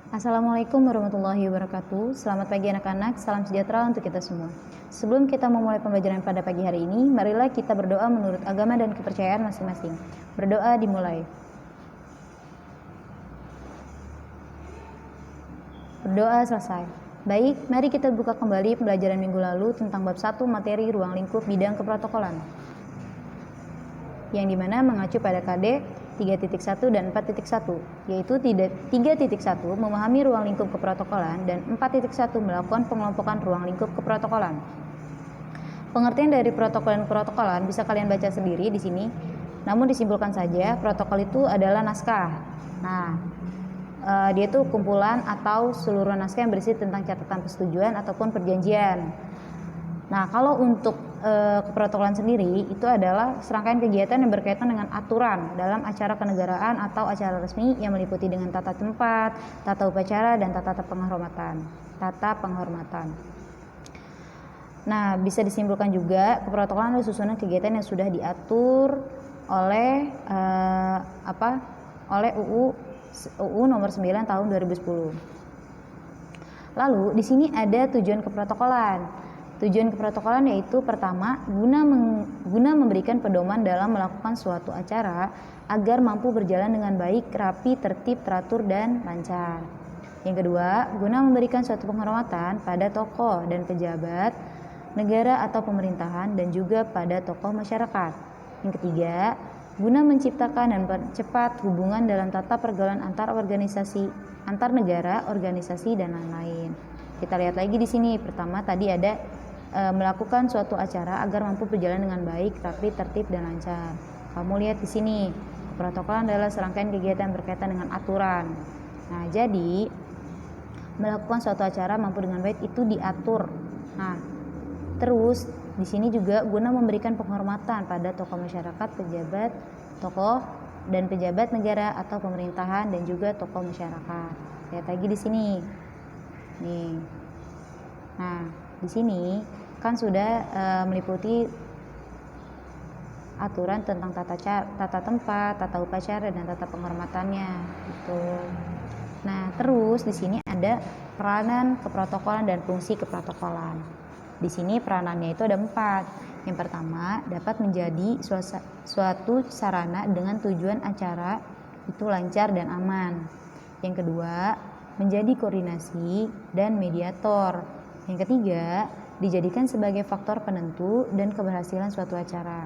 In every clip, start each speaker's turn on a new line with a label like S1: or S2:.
S1: Assalamualaikum warahmatullahi wabarakatuh. Selamat pagi anak-anak, salam sejahtera untuk kita semua. Sebelum kita memulai pembelajaran pada pagi hari ini, marilah kita berdoa menurut agama dan kepercayaan masing-masing. Berdoa dimulai. Berdoa selesai. Baik, mari kita buka kembali pembelajaran minggu lalu tentang bab 1 materi ruang lingkup bidang keprotokolan, yang dimana mengacu pada KD 3.1 dan 4.1, yaitu 3.1 memahami ruang lingkup keprotokolan dan 4.1 melakukan pengelompokan ruang lingkup keprotokolan. Pengertian dari protokol dan keprotokolan bisa kalian baca sendiri di sini. Namun disimpulkan saja, protokol itu adalah naskah. Nah, dia itu kumpulan atau seluruh naskah yang berisi tentang catatan persetujuan ataupun perjanjian. Nah, kalau untuk keprotokolan sendiri itu adalah serangkaian kegiatan yang berkaitan dengan aturan dalam acara kenegaraan atau acara resmi yang meliputi dengan tata tempat, tata upacara, dan tata penghormatan. Nah, bisa disimpulkan juga keprotokolan adalah susunan kegiatan yang sudah diatur oleh UU nomor 9 tahun 2010. Lalu di sini ada tujuan keprotokolan. Tujuan keprotokolan yaitu pertama, guna memberikan pedoman dalam melakukan suatu acara agar mampu berjalan dengan baik, rapi, tertib, teratur, dan lancar. Yang kedua, guna memberikan suatu penghormatan pada tokoh dan pejabat negara atau pemerintahan dan juga pada tokoh masyarakat. Yang ketiga, guna menciptakan dan mempercepat hubungan dalam tata pergaulan antar organisasi, antar negara, organisasi, dan lain-lain. Kita lihat lagi di sini. Pertama tadi ada melakukan suatu acara agar mampu berjalan dengan baik, rapi, tertib, dan lancar. Kamu lihat di sini, protokolan adalah serangkaian kegiatan berkaitan dengan aturan. Nah, jadi melakukan suatu acara mampu dengan baik itu diatur. Nah, terus di sini juga guna memberikan penghormatan pada tokoh masyarakat, pejabat negara atau pemerintahan dan juga tokoh masyarakat. Lihat lagi di sini. Nih. Nah, di sini kan sudah meliputi aturan tentang tata tempat, tata upacara, dan tata penghormatannya gitu. Nah, terus di sini ada peranan keprotokolan dan fungsi keprotokolan. Di sini peranannya itu ada 4. Yang pertama, dapat menjadi suatu sarana dengan tujuan acara itu lancar dan aman. Yang kedua, menjadi koordinasi dan mediator. Yang ketiga, dijadikan sebagai faktor penentu dan keberhasilan suatu acara.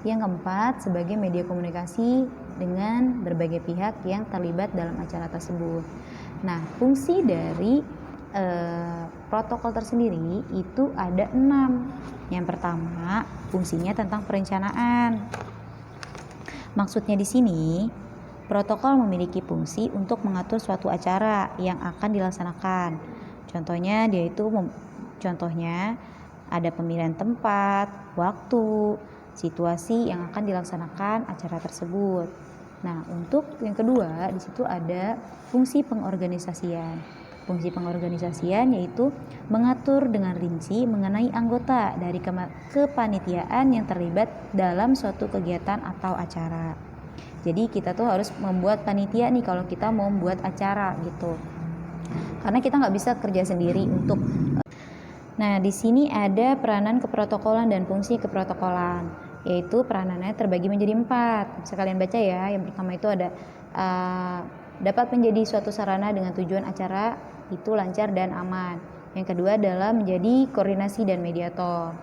S1: Yang keempat, sebagai media komunikasi dengan berbagai pihak yang terlibat dalam acara tersebut. Nah, fungsi dari protokol tersendiri itu ada 6. Yang pertama, fungsinya tentang perencanaan. Maksudnya di sini, protokol memiliki fungsi untuk mengatur suatu acara yang akan dilaksanakan. Contohnya ada pemilihan tempat, waktu, situasi yang akan dilaksanakan acara tersebut. Nah, untuk yang kedua di situ ada fungsi pengorganisasian. Fungsi pengorganisasian yaitu mengatur dengan rinci mengenai anggota dari kepanitiaan yang terlibat dalam suatu kegiatan atau acara. Jadi kita tuh harus membuat panitia nih kalau kita mau membuat acara gitu. Karena kita nggak bisa kerja sendiri untuk. Nah, di sini ada peranan keprotokolan dan fungsi keprotokolan, yaitu peranannya terbagi menjadi 4. Bisa kalian baca ya. Yang pertama itu ada dapat menjadi suatu sarana dengan tujuan acara itu lancar dan aman. Yang kedua adalah menjadi koordinasi dan mediator.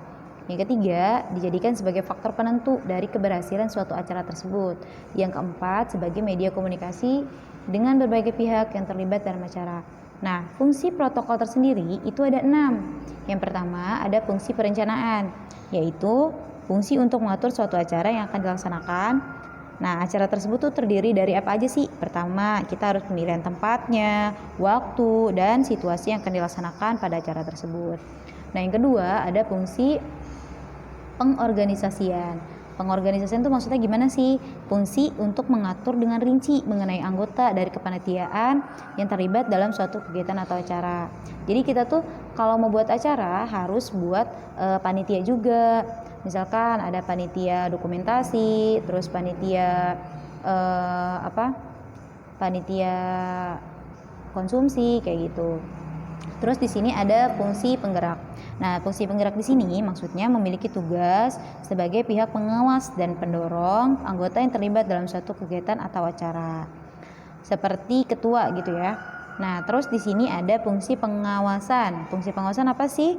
S1: Yang ketiga, dijadikan sebagai faktor penentu dari keberhasilan suatu acara tersebut. Yang keempat, sebagai media komunikasi dengan berbagai pihak yang terlibat dalam acara. Nah, fungsi protokol tersendiri itu ada 6. Yang pertama, ada fungsi perencanaan, yaitu fungsi untuk mengatur suatu acara yang akan dilaksanakan. Nah, acara tersebut tuh terdiri dari apa aja sih? Pertama, kita harus pemilihan tempatnya, waktu, dan situasi yang akan dilaksanakan pada acara tersebut. Nah, yang kedua ada fungsi pengorganisasian. Pengorganisasian itu maksudnya gimana sih? Fungsi untuk mengatur dengan rinci mengenai anggota dari kepanitiaan yang terlibat dalam suatu kegiatan atau acara. Jadi kita tuh kalau mau buat acara harus buat panitia juga. Misalkan ada panitia dokumentasi, terus panitia konsumsi kayak gitu. Terus di sini ada fungsi penggerak. Nah, fungsi penggerak di sini maksudnya memiliki tugas sebagai pihak pengawas dan pendorong anggota yang terlibat dalam suatu kegiatan atau acara. Seperti ketua gitu ya. Nah, terus di sini ada fungsi pengawasan. Fungsi pengawasan apa sih?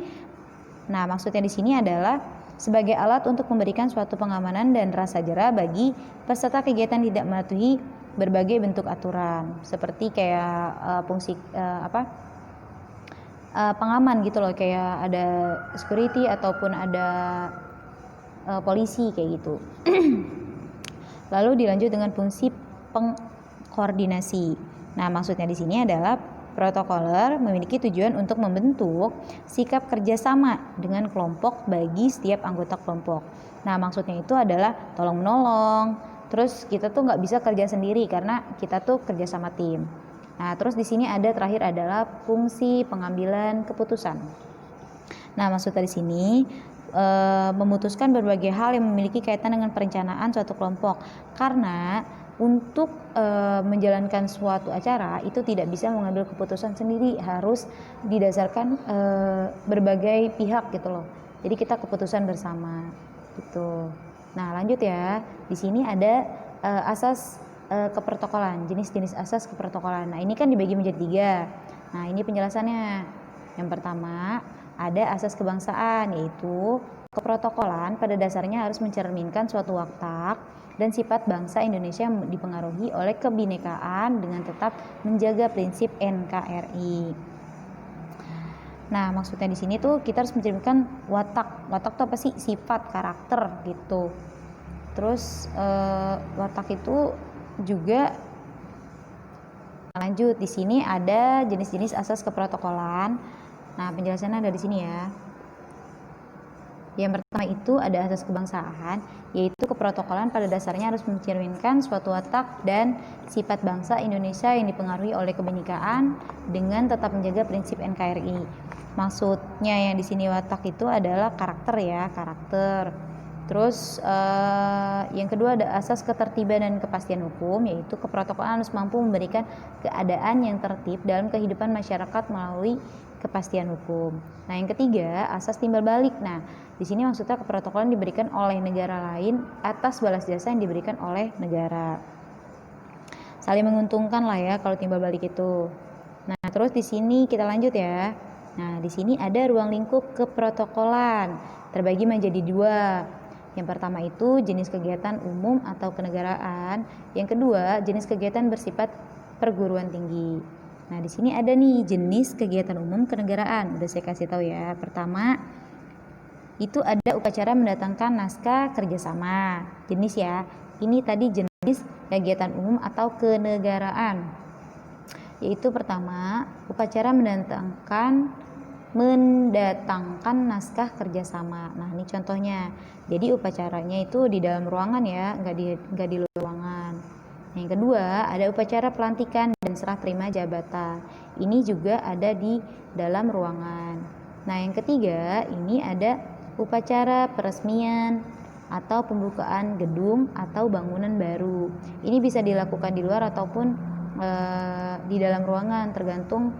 S1: Nah, maksudnya di sini adalah sebagai alat untuk memberikan suatu pengamanan dan rasa jera bagi peserta kegiatan tidak mematuhi berbagai bentuk aturan. Seperti kayak fungsi pengaman gitu loh, kayak ada security ataupun ada polisi kayak gitu. Lalu dilanjut dengan fungsi pengkoordinasi. Nah, maksudnya di sini adalah protokoler memiliki tujuan untuk membentuk sikap kerjasama dengan kelompok bagi setiap anggota kelompok. Nah, maksudnya itu adalah tolong menolong. Terus kita tuh nggak bisa kerja sendiri karena kita tuh kerja sama tim. Nah, terus di sini ada terakhir adalah fungsi pengambilan keputusan. Nah, maksudnya di sini memutuskan berbagai hal yang memiliki kaitan dengan perencanaan suatu kelompok. Karena untuk menjalankan suatu acara itu tidak bisa mengambil keputusan sendiri, harus didasarkan berbagai pihak gitu loh. Jadi kita keputusan bersama gitu. Nah, lanjut ya. Di sini ada asas keprotokolan, jenis-jenis asas keprotokolan. Nah, ini kan dibagi menjadi 3. Nah, ini penjelasannya. Yang pertama, ada asas kebangsaan, yaitu keprotokolan pada dasarnya harus mencerminkan suatu watak dan sifat bangsa Indonesia yang dipengaruhi oleh kebinekaan dengan tetap menjaga prinsip NKRI. Nah, maksudnya di sini tuh kita harus mencerminkan watak. Watak itu apa sih? Sifat, karakter gitu. Terus watak itu juga lanjut. Di sini ada jenis-jenis asas keprotokolan. Nah, penjelasannya ada di sini ya. Yang pertama itu ada asas kebangsaan, yaitu keprotokolan pada dasarnya harus mencerminkan suatu watak dan sifat bangsa Indonesia yang dipengaruhi oleh kebinekaan dengan tetap menjaga prinsip NKRI. Maksudnya yang di sini watak itu adalah karakter ya, karakter. Terus yang kedua ada asas ketertiban dan kepastian hukum, yaitu keprotokolan harus mampu memberikan keadaan yang tertib dalam kehidupan masyarakat melalui kepastian hukum. Nah, yang ketiga asas timbal balik. Nah, di sini maksudnya keprotokolan diberikan oleh negara lain atas balas jasa yang diberikan oleh negara. Saling menguntungkan lah ya kalau timbal balik itu. Nah, terus di sini kita lanjut ya. Nah, di sini ada ruang lingkup keprotokolan terbagi menjadi 2. Yang pertama itu jenis kegiatan umum atau kenegaraan. Yang kedua, jenis kegiatan bersifat perguruan tinggi. Nah, di sini ada nih jenis kegiatan umum kenegaraan. Udah saya kasih tahu ya. Pertama, itu ada upacara mendatangkan naskah kerjasama. Jenis ya. Ini tadi jenis kegiatan umum atau kenegaraan. Yaitu pertama, upacara mendatangkan naskah kerjasama. Nah, ini contohnya. Jadi upacaranya itu di dalam ruangan ya, nggak di luar ruangan. Yang kedua, ada upacara pelantikan dan serah terima jabatan. Ini juga ada di dalam ruangan. Nah, yang ketiga, ini ada upacara peresmian atau pembukaan gedung atau bangunan baru. Ini bisa dilakukan di luar ataupun di dalam ruangan, tergantung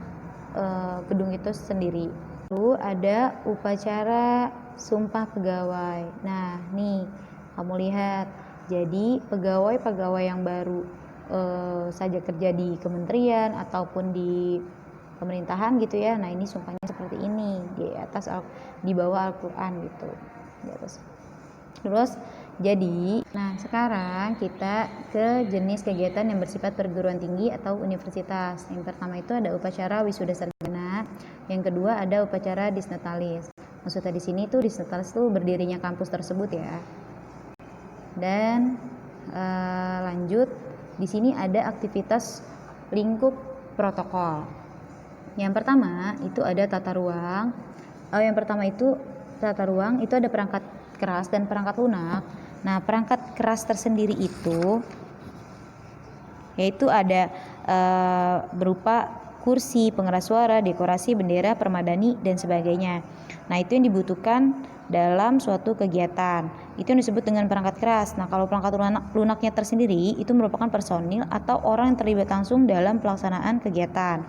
S1: gedung itu sendiri. Lalu ada upacara sumpah pegawai. Nah, nih kamu lihat. Jadi pegawai-pegawai yang baru saja kerja di kementerian ataupun di pemerintahan gitu ya. Nah, ini sumpahnya seperti ini, di bawah Al-Qur'an gitu. Di atas. Terus jadi, nah sekarang kita ke jenis kegiatan yang bersifat perguruan tinggi atau universitas. Yang pertama itu ada upacara wisuda sarjana, yang kedua ada upacara disnatalis. Maksudnya di sini tuh disnatalis tuh berdirinya kampus tersebut ya. Dan lanjut, di sini ada aktivitas lingkup protokol. Yang pertama itu ada tata ruang. Yang pertama itu tata ruang, itu ada perangkat keras dan perangkat lunak. Nah, perangkat keras tersendiri itu yaitu ada berupa kursi, pengeras suara, dekorasi, bendera, permadani dan sebagainya. Nah, itu yang dibutuhkan dalam suatu kegiatan. Itu yang disebut dengan perangkat keras. Nah, kalau perangkat lunaknya tersendiri itu merupakan personil atau orang yang terlibat langsung dalam pelaksanaan kegiatan.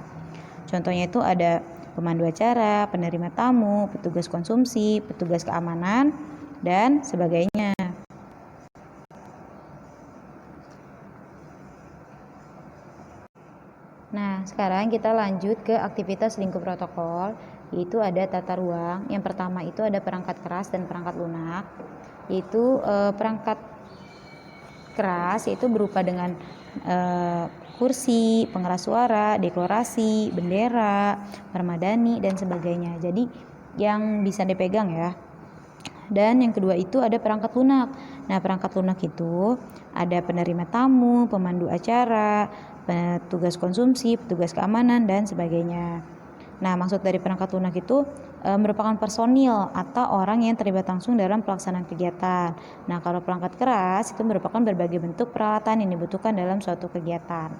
S1: Contohnya itu ada pemandu acara, penerima tamu, petugas konsumsi, petugas keamanan, dan sebagainya. Nah, sekarang kita lanjut ke aktivitas lingkup protokol, yaitu ada tata ruang. Yang pertama itu ada perangkat keras dan perangkat lunak, yaitu perangkat keras yaitu berupa dengan kursi, pengeras suara, dekorasi, bendera, permadani, dan sebagainya. Jadi yang bisa dipegang ya. Dan yang kedua itu ada perangkat lunak. Nah, perangkat lunak itu ada penerima tamu, pemandu acara, petugas konsumsi, petugas keamanan, dan sebagainya. Nah, maksud dari perangkat lunak itu merupakan personil atau orang yang terlibat langsung dalam pelaksanaan kegiatan. Nah, kalau perangkat keras itu merupakan berbagai bentuk peralatan yang dibutuhkan dalam suatu kegiatan.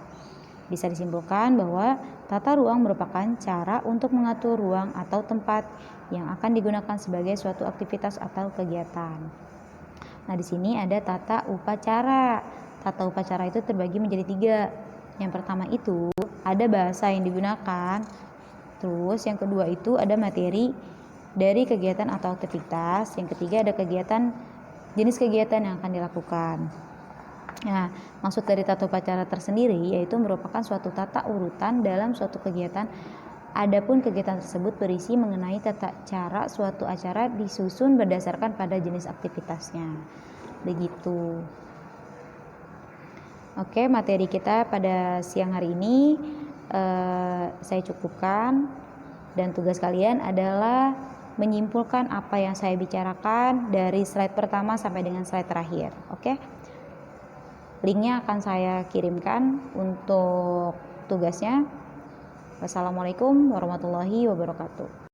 S1: Bisa disimpulkan bahwa tata ruang merupakan cara untuk mengatur ruang atau tempat yang akan digunakan sebagai suatu aktivitas atau kegiatan. Nah, di sini ada tata upacara. Tata upacara itu terbagi menjadi 3. Yang pertama itu ada bahasa yang digunakan. Terus yang kedua itu ada materi dari kegiatan atau aktivitas. Yang ketiga ada jenis kegiatan yang akan dilakukan. Nah, maksud dari tata upacara tersendiri yaitu merupakan suatu tata urutan dalam suatu kegiatan. Adapun kegiatan tersebut berisi mengenai tata cara suatu acara disusun berdasarkan pada jenis aktivitasnya. Begitu. Oke, materi kita pada siang hari ini saya cukupkan, dan tugas kalian adalah menyimpulkan apa yang saya bicarakan dari slide pertama sampai dengan slide terakhir. Oke? Linknya akan saya kirimkan untuk tugasnya. Wassalamualaikum warahmatullahi wabarakatuh.